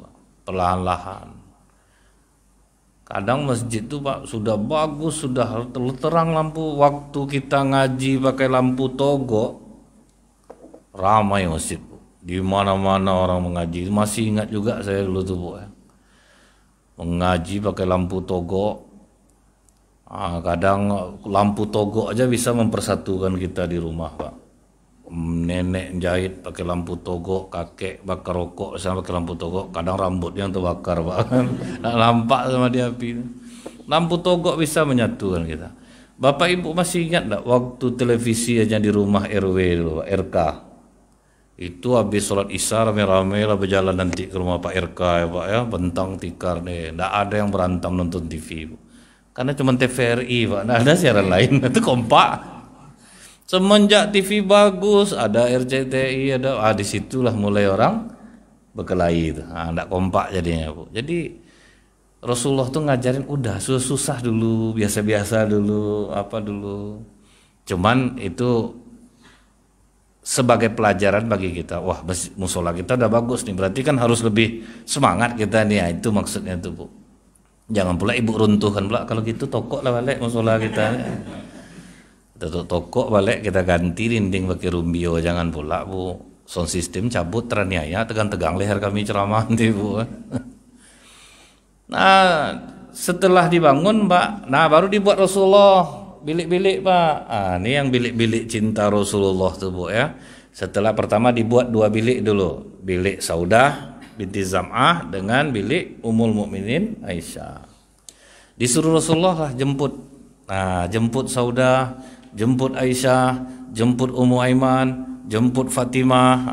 perlahan-lahan. Kadang masjid itu, Pak, sudah bagus, sudah terang lampu, waktu kita ngaji pakai lampu togo, ramai masjid, Bu. Di mana-mana orang mengaji. Masih ingat juga saya dulu tuh, Bu ya. Mengaji pakai lampu togo. Kadang lampu togo aja bisa mempersatukan kita di rumah, Pak. Nenek jahit pakai lampu togo, kakek bakar rokok sama pakai lampu togo. Kadang rambutnya yang terbakar, Pak. Nggak nampak sama dia api. Lampu togo bisa menyatukan kita. Bapak Ibu masih ingat enggak waktu televisi aja di rumah RW dulu, Pak, RK. Itu habis sholat isya rame-rame lah berjalan nanti ke rumah Pak RK ya, Pak ya, bentang tikar nih. Nggak ada yang berantem nonton TV, Bu. Karena cuma TVRI, Pak, nggak ada siaran lain. Itu kompak. Semenjak TV bagus, ada RCTI, ada, disitulah mulai orang berkelahi itu. Nggak kompak jadinya, Bu. Jadi Rasulullah tuh ngajarin udah susah dulu, biasa-biasa dulu, apa dulu. Cuman itu sebagai pelajaran bagi kita. Wah, musola kita udah bagus nih, berarti kan harus lebih semangat kita nih. Ya, itu maksudnya tuh, Bu. Jangan pula ibu runtuhkan pula, kalau gitu tokok lah balik musola kita. Kita tokok balik, kita ganti dinding pakai rumbio. Jangan pula, Bu, sound system cabut teraniaya, tegang-tegang leher kami ceramah nanti, Bu. Nah, setelah dibangun, Pak, nah baru dibuat Rasulullah bilik-bilik, Pak. Ini yang bilik-bilik cinta Rasulullah tuh, Bu ya. Setelah pertama dibuat 2 bilik dulu, bilik Saudah binti Zam'ah dengan bilik Ummul Mukminin Aisyah. Disuruh Rasulullah lah jemput. Nah, jemput Saudah, jemput Aisyah, jemput Ummu Aiman, jemput Fatimah.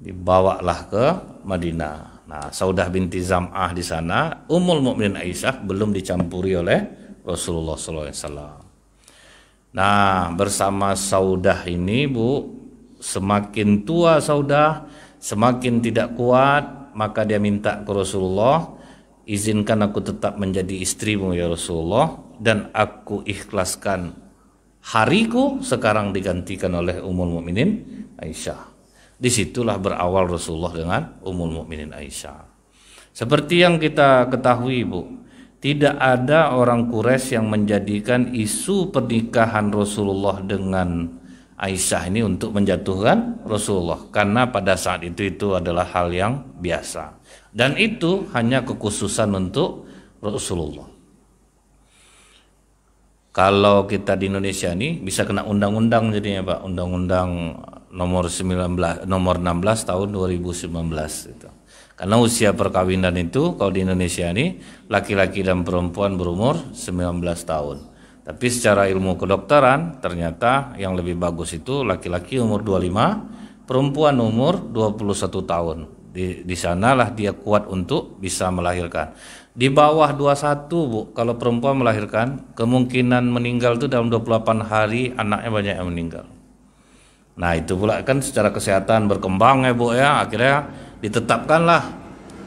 Dibawalah ke Madinah. Nah, Saudah binti Zam'ah di sana, Ummul Mukminin Aisyah belum dicampuri oleh Rasulullah SAW. Nah, bersama Saudah ini, Bu, semakin tua Saudah, semakin tidak kuat, maka dia minta ke Rasulullah, izinkan aku tetap menjadi istrimu ya Rasulullah, dan aku ikhlaskan hariku sekarang digantikan oleh Ummul Mukminin Aisyah. Disitulah berawal Rasulullah dengan Ummul Mukminin Aisyah. Seperti yang kita ketahui, Bu, tidak ada orang Quraisy yang menjadikan isu pernikahan Rasulullah dengan Aisyah ini untuk menjatuhkan Rasulullah, karena pada saat itu adalah hal yang biasa, dan itu hanya kekhususan untuk Rasulullah. Kalau kita di Indonesia ini bisa kena undang-undang jadinya, Pak, undang-undang nomor 16 tahun 2019 itu. Karena usia perkawinan itu kalau di Indonesia ini laki-laki dan perempuan berumur 19 tahun. Tapi secara ilmu kedokteran ternyata yang lebih bagus itu laki-laki umur 25, perempuan umur 21 tahun. Di sanalah dia kuat untuk bisa melahirkan. Di bawah 21, Bu, kalau perempuan melahirkan, kemungkinan meninggal itu dalam 28 hari anaknya banyak yang meninggal. Nah, itu pula kan secara kesehatan berkembang ya, Bu ya. Akhirnya ditetapkanlah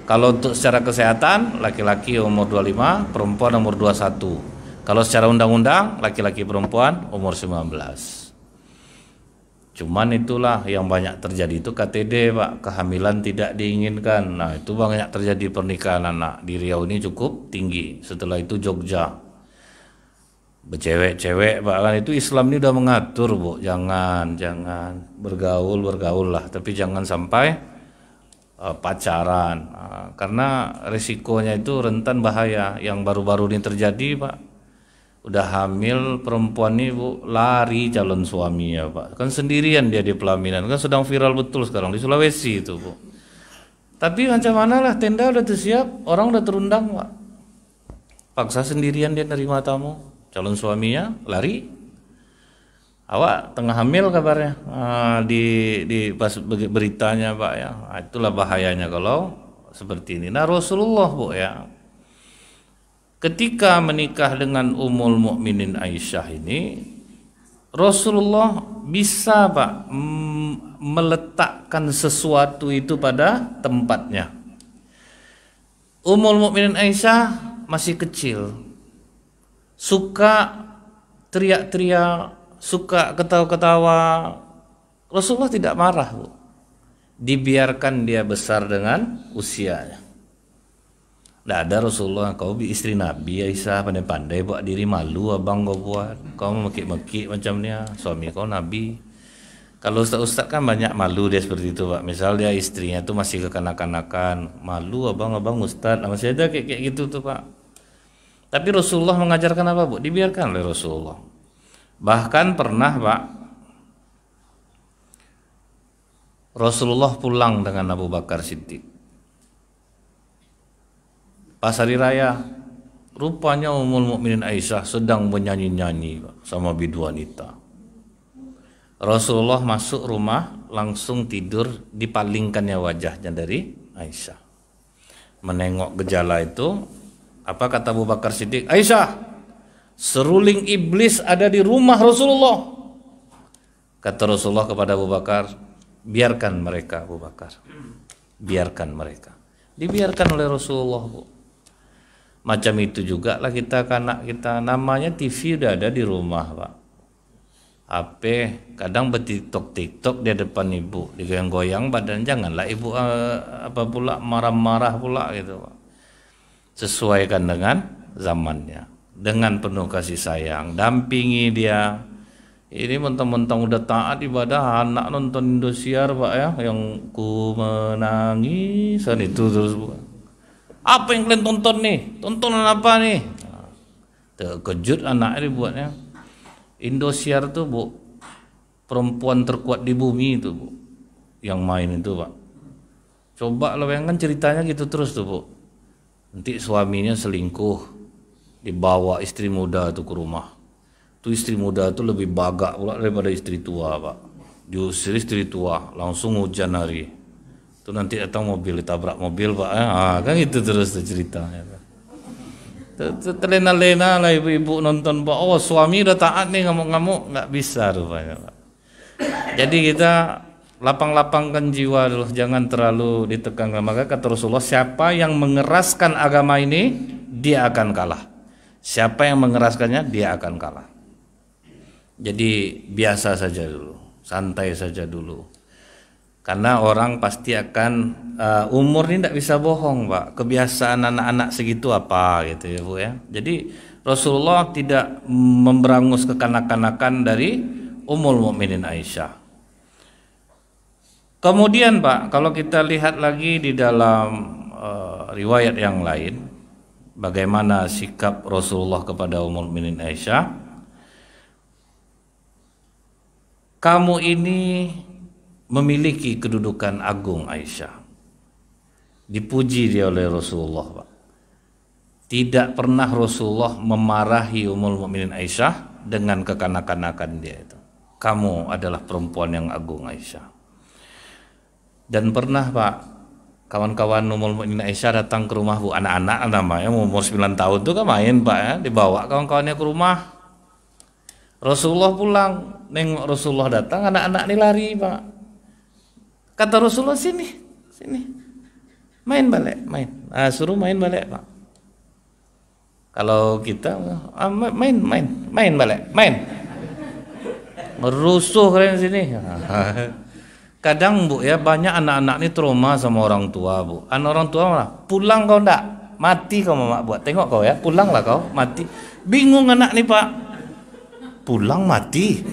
Kalau untuk secara kesehatan, laki-laki umur 25, perempuan umur 21. Kalau secara undang-undang, laki-laki perempuan umur 19. Cuman itulah yang banyak terjadi itu KTD, Pak, kehamilan tidak diinginkan. Nah, itu banyak terjadi pernikahan anak. Di Riau ini cukup tinggi. Setelah itu Jogja. Bercewek-cewek, Pak, kan itu Islam ini udah mengatur, Bu. Jangan bergaul lah, tapi jangan sampai pacaran, karena risikonya itu rentan bahaya. Yang baru-baru ini terjadi, Pak, udah hamil perempuan ini, Bu, lari calon suaminya, Pak, kan sendirian dia di pelaminan, kan sedang viral betul sekarang di Sulawesi itu, Bu. Tapi macam mana lah, tenda udah tersiap, orang udah terundang, Pak, paksa sendirian dia nerima tamu, calon suaminya lari. Awak tengah hamil kabarnya, di pas beritanya, Pak, ya. Itulah bahayanya kalau seperti ini. Nah, Rasulullah, Bu, ya, ketika menikah dengan Ummul Mukminin Aisyah ini, Rasulullah bisa, Pak, meletakkan sesuatu itu pada tempatnya. Ummul Mukminin Aisyah masih kecil, suka teriak-teriak, suka ketawa-ketawa. Rasulullah tidak marah, Bu. Dibiarkan dia besar dengan usianya. Tidak ada Rasulullah, kau istri Nabi Aisyah pandai-pandai buat diri, malu abang kau buat. Kau mekik-mekik macam ni, suami kau Nabi. Kalau ustaz-ustaz kan banyak malu dia seperti itu, Pak. Misal dia istrinya tuh masih kekanak-kanakan, malu abang ustaz, masih ada kayak gitu tuh, Pak. Tapi Rasulullah mengajarkan apa, Bu? Dibiarkan oleh Rasulullah. Bahkan pernah, Pak, Rasulullah pulang dengan Abu Bakar Siddiq. Pas hari raya, rupanya Ummul Mukminin Aisyah sedang menyanyi-nyanyi, Pak, sama bidu wanita. Rasulullah masuk rumah, langsung tidur, dipalingkannya wajahnya dari Aisyah. Menengok gejala itu, apa kata Abu Bakar Siddiq? Aisyah, seruling iblis ada di rumah Rasulullah. Kata Rasulullah kepada Abu Bakar, biarkan mereka, Abu Bakar, biarkan mereka. Dibiarkan oleh Rasulullah, Bu. Macam itu juga lah kita, anak kita, namanya TV udah ada di rumah, Pak. HP kadang bertiktok dia depan ibu, digoyang-goyang badan, janganlah ibu apa pula marah-marah pula gitu, Pak. Sesuaikan dengan zamannya, dengan penuh kasih sayang, dampingi dia. Ini mentang-mentang udah taat ibadah, anak nonton Indosiar, Pak, ya, yang ku menangis itu terus, bukan. Apa yang kalian tonton nih? Tontonan apa nih? Terkejut anak ini buatnya. Indosiar tuh, Bu, perempuan terkuat di bumi itu, Bu, yang main itu, Pak. Coba lo bayangkan ceritanya gitu terus tuh, Bu. Nanti suaminya selingkuh, dibawa istri muda tuh ke rumah. Tuh istri muda tuh lebih bagak pula daripada istri tua, Pak. Diusir istri tua, langsung hujan hari. Tuh nanti datang mobil, ditabrak mobil, Pak. Kan gitu terus tuh ceritanya, Pak. Terlena-lena lah ibu-ibu nonton, Pak. Oh, suami udah taat nih, ngamuk-ngamuk, nggak bisa rupanya, Pak. Jadi kita lapang-lapangkan jiwa dulu, jangan terlalu ditekankan. Maka kata Rasulullah, siapa yang mengeraskan agama ini, dia akan kalah. Siapa yang mengeraskannya, dia akan kalah. Jadi biasa saja dulu, santai saja dulu. Karena orang pasti akan umur ini tidak bisa bohong, Pak. Kebiasaan anak-anak segitu apa gitu ya, Bu, ya. Jadi Rasulullah tidak memberangus kekanak-kanakan dari Ummul Mukminin Aisyah. Kemudian, Pak, kalau kita lihat lagi di dalam riwayat yang lain, bagaimana sikap Rasulullah kepada Ummul Mukminin Aisyah. Kamu ini memiliki kedudukan agung, Aisyah. Dipuji dia oleh Rasulullah, Pak. Tidak pernah Rasulullah memarahi Ummul Mukminin Aisyah dengan kekanak-kanakan dia itu. Kamu adalah perempuan yang agung, Aisyah. Dan pernah, Pak, kawan-kawan Ummul Mukminin Aisyah datang ke rumah, Bu, anak-anak namanya umur 9 tahun itu kan main, Pak, ya, dibawa kawan-kawannya ke rumah. Rasulullah pulang, nengok Rasulullah datang, anak-anak ini lari, Pak. Kata Rasulullah, sini. main balik, main. Suruh main balik, Pak. Kalau kita main balik, main. Merusuh kalian sini. Kadang Bu ya, banyak anak-anak ini trauma sama orang tua, Bu. Orang tua malah, pulang kau ndak, mati kau Mak buat. Tengok kau ya, pulanglah kau, mati. Bingung anak nih Pak. Pulang mati.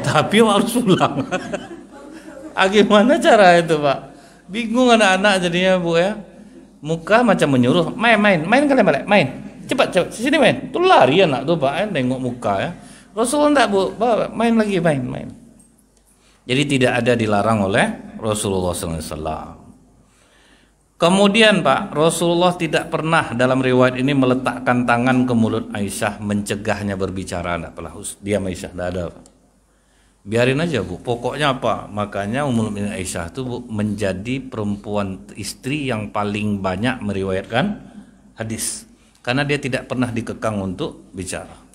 Tapi harus pulang. Gimana cara itu Pak? Bingung anak-anak jadinya Bu ya. Muka macam menyuruh, main kalian balik, main. Cepat sini main. Tuh lari anak tuh Pak ya, tengok muka ya. Rasulullah enggak Bu, main lagi, main. Jadi tidak ada dilarang oleh Rasulullah SAW. Kemudian Pak, Rasulullah tidak pernah dalam riwayat ini meletakkan tangan ke mulut Aisyah mencegahnya berbicara. Enggak pernah, diam Aisyah, enggak ada Pak. Biarin aja Bu, pokoknya apa? Makanya Ummul Mukminin Aisyah itu Bu, menjadi perempuan istri yang paling banyak meriwayatkan hadis. Karena dia tidak pernah dikekang untuk bicara.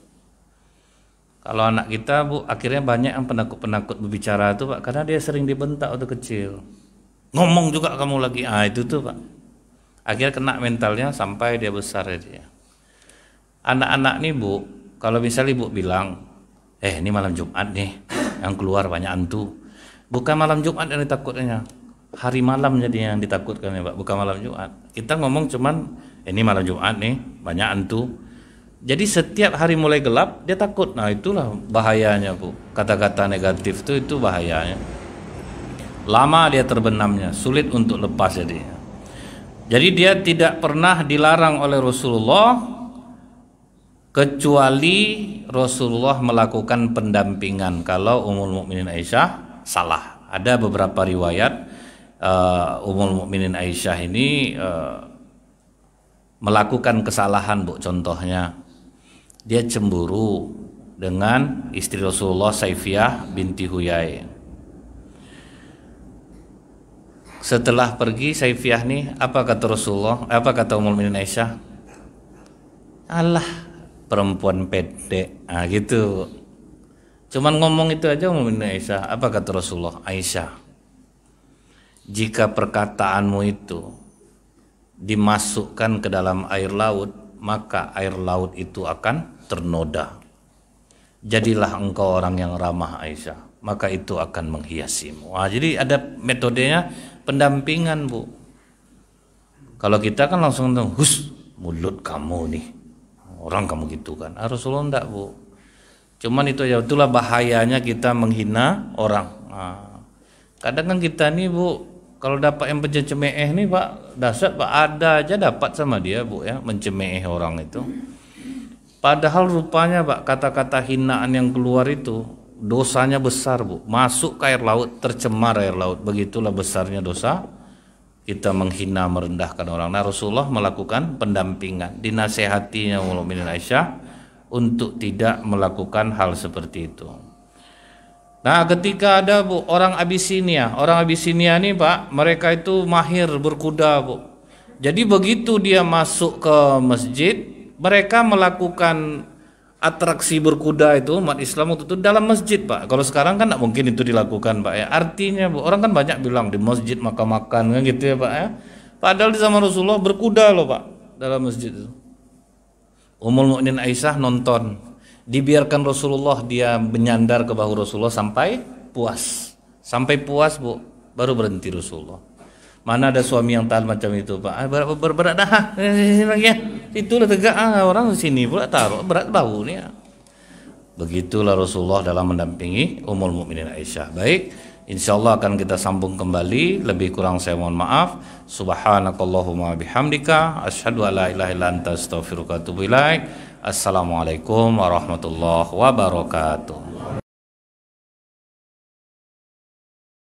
Kalau anak kita Bu, akhirnya banyak yang penakut-penakut berbicara itu Pak, karena dia sering dibentak waktu kecil. Ngomong juga kamu lagi, itu tuh Pak. Akhirnya kena mentalnya sampai dia besar dia. Anak-anak nih Bu, kalau misalnya Ibu bilang, ini malam Jumat nih, yang keluar banyak hantu. Bukan malam Jumat yang ditakutnya, hari malam jadi yang ditakutkan ya Pak, bukan malam Jumat. Kita ngomong cuman, ini malam Jumat nih, banyak hantu. Jadi setiap hari mulai gelap dia takut. Nah itulah bahayanya Bu. Kata-kata negatif itu bahayanya. Lama dia terbenamnya, sulit untuk lepas jadinya. Jadi dia tidak pernah dilarang oleh Rasulullah kecuali Rasulullah melakukan pendampingan kalau Ummul Mukminin Aisyah salah. Ada beberapa riwayat Ummul Mukminin Aisyah ini melakukan kesalahan Bu. Contohnya dia cemburu dengan istri Rasulullah Saifiyah binti Huyai. Setelah pergi Saifiyah nih, apa kata Rasulullah? Apa kata Ummul Mukminin Aisyah? Alah, perempuan pede. Gitu. Cuman ngomong itu aja Ummul Mukminin Aisyah. Apa kata Rasulullah? Aisyah, jika perkataanmu itu dimasukkan ke dalam air laut, maka air laut itu akan ternoda. Jadilah engkau orang yang ramah Aisyah, maka itu akan menghiasimu. Jadi ada metodenya pendampingan Bu. Kalau kita kan langsung hus, mulut kamu nih, orang kamu gitu kan. Rasulullah enggak Bu. Cuman itu ya, itulah bahayanya kita menghina orang. Kadang kan kita nih Bu, kalau dapat yang pencemeh nih Pak, dahsyat Pak, ada aja dapat sama dia Bu ya, mencemeh orang itu. Padahal rupanya Pak, kata-kata hinaan yang keluar itu dosanya besar Bu. Masuk ke air laut, tercemar air laut. Begitulah besarnya dosa kita menghina, merendahkan orang. Nah Rasulullah melakukan pendampingan, dinasehatinya Ummul Mukminin Aisyah untuk tidak melakukan hal seperti itu. Nah ketika ada Bu orang Abisinia nih Pak, mereka itu mahir berkuda Bu. Jadi begitu dia masuk ke masjid, mereka melakukan atraksi berkuda itu umat Islam waktu itu dalam masjid Pak. Kalau sekarang kan tidak mungkin itu dilakukan Pak ya. Artinya Bu, orang kan banyak bilang di masjid makan-makan kan gitu ya Pak ya. Padahal di zaman Rasulullah berkuda loh Pak dalam masjid itu. Ummul Mukminin Aisyah nonton, dibiarkan Rasulullah dia menyandar ke bahu Rasulullah sampai puas Bu, baru berhenti Rasulullah. Mana ada suami yang tahan macam itu Pak? Berat dah, lagi ya. Itulah tegak orang sini pula taruh berat bau nih. Begitulah Rasulullah dalam mendampingi Ummul Mukminin Aisyah. Baik, insyaallah akan kita sambung kembali. Lebih kurang saya mohon maaf. Subhanakallahumma bihamdika asyhadu an la ilaha illa anta astaghfiruka wa atubu ilaik. Assalamualaikum warahmatullahi wabarakatuh.